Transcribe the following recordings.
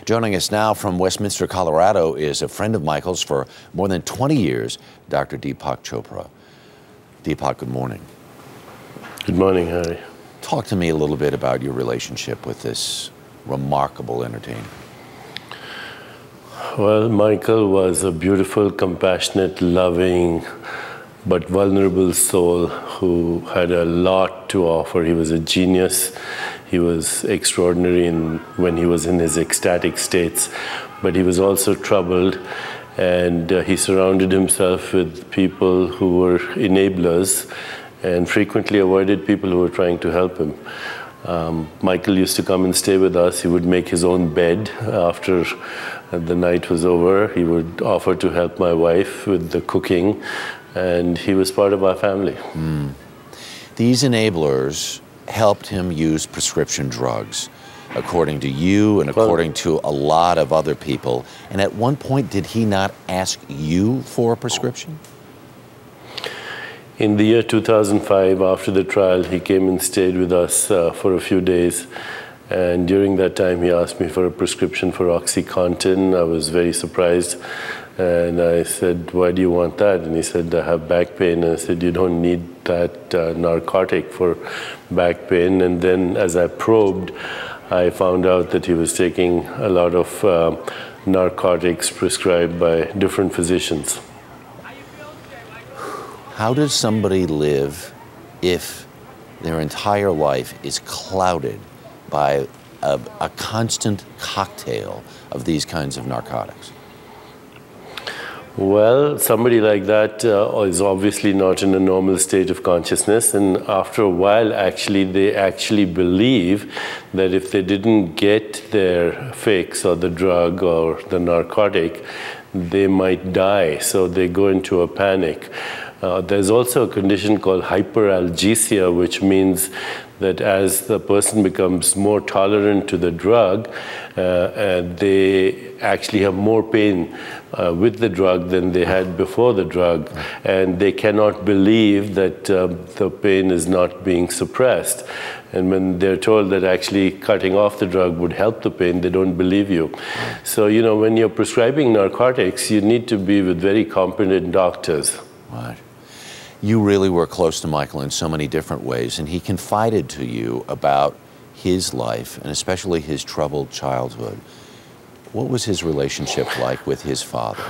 Joining us now from Westminster, Colorado is a friend of Michael's for more than 20 years, Dr. Deepak Chopra. Deepak, good morning. Good morning, Harry. Talk to me a little bit about your relationship with this remarkable entertainer. Well, Michael was a beautiful, compassionate, loving, but vulnerable soul who had a lot to offer. He was a genius. He was extraordinary when he was in his ecstatic states, but he was also troubled, and he surrounded himself with people who were enablers and frequently avoided people who were trying to help him. Michael used to come and stay with us. He would make his own bed after the night was over. He would offer to help my wife with the cooking, and he was part of our family. These enablers helped him use prescription drugs, according to you and according to a lot of other people. And at one point, did he not ask you for a prescription? In the year 2005, after the trial, he came and stayed with us for a few days. And during that time, he asked me for a prescription for OxyContin. I was very surprised. And I said, "Why do you want that?" And he said, "I have back pain." And I said, "You don't need that narcotic for back pain." And then as I probed, I found out that he was taking a lot of narcotics prescribed by different physicians. How does somebody live if their entire life is clouded by a constant cocktail of these kinds of narcotics? Well, somebody like that is obviously not in a normal state of consciousness, and after a while, they actually believe that if they didn't get their fix or the drug or the narcotic, they might die, so they go into a panic. There's also a condition called hyperalgesia, which means that as the person becomes more tolerant to the drug, they actually have more pain with the drug than they had before the drug, and they cannot believe that the pain is not being suppressed. And when they're told that actually cutting off the drug would help the pain, they don't believe you. So, you know, when you're prescribing narcotics, you need to be with very competent doctors. Right. You really were close to Michael in so many different ways, and he confided to you about his life, and especially his troubled childhood. What was his relationship like with his father?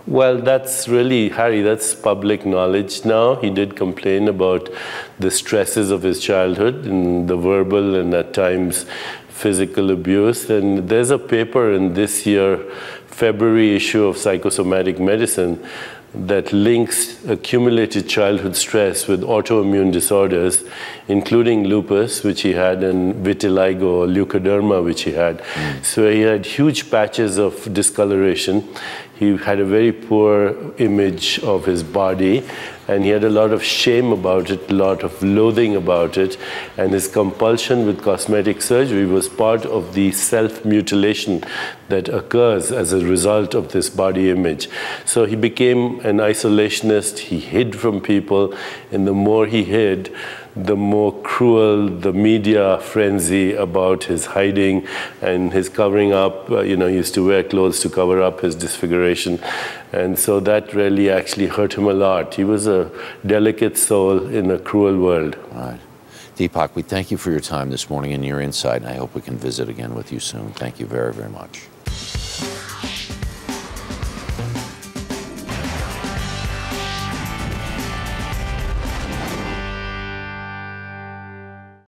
Well, that's really, Harry, that's public knowledge now. He did complain about the stresses of his childhood and the verbal and at times physical abuse. And there's a paper in this year, February issue of Psychosomatic Medicine, that links accumulated childhood stress with autoimmune disorders, including lupus, which he had, and vitiligo or leukoderma, which he had. So he had huge patches of discoloration. He had a very poor image of his body, and he had a lot of shame about it, a lot of loathing about it, and his compulsion with cosmetic surgery was part of the self-mutilation that occurs as a result of this body image. So he became an isolationist. He hid from people, and the more he hid, the more cruel the media frenzy about his hiding and his covering up. You know, he used to wear clothes to cover up his disfiguration. And so that really actually hurt him a lot. He was a delicate soul in a cruel world. Right. Deepak, we thank you for your time this morning and your insight, and I hope we can visit again with you soon. Thank you very, very much.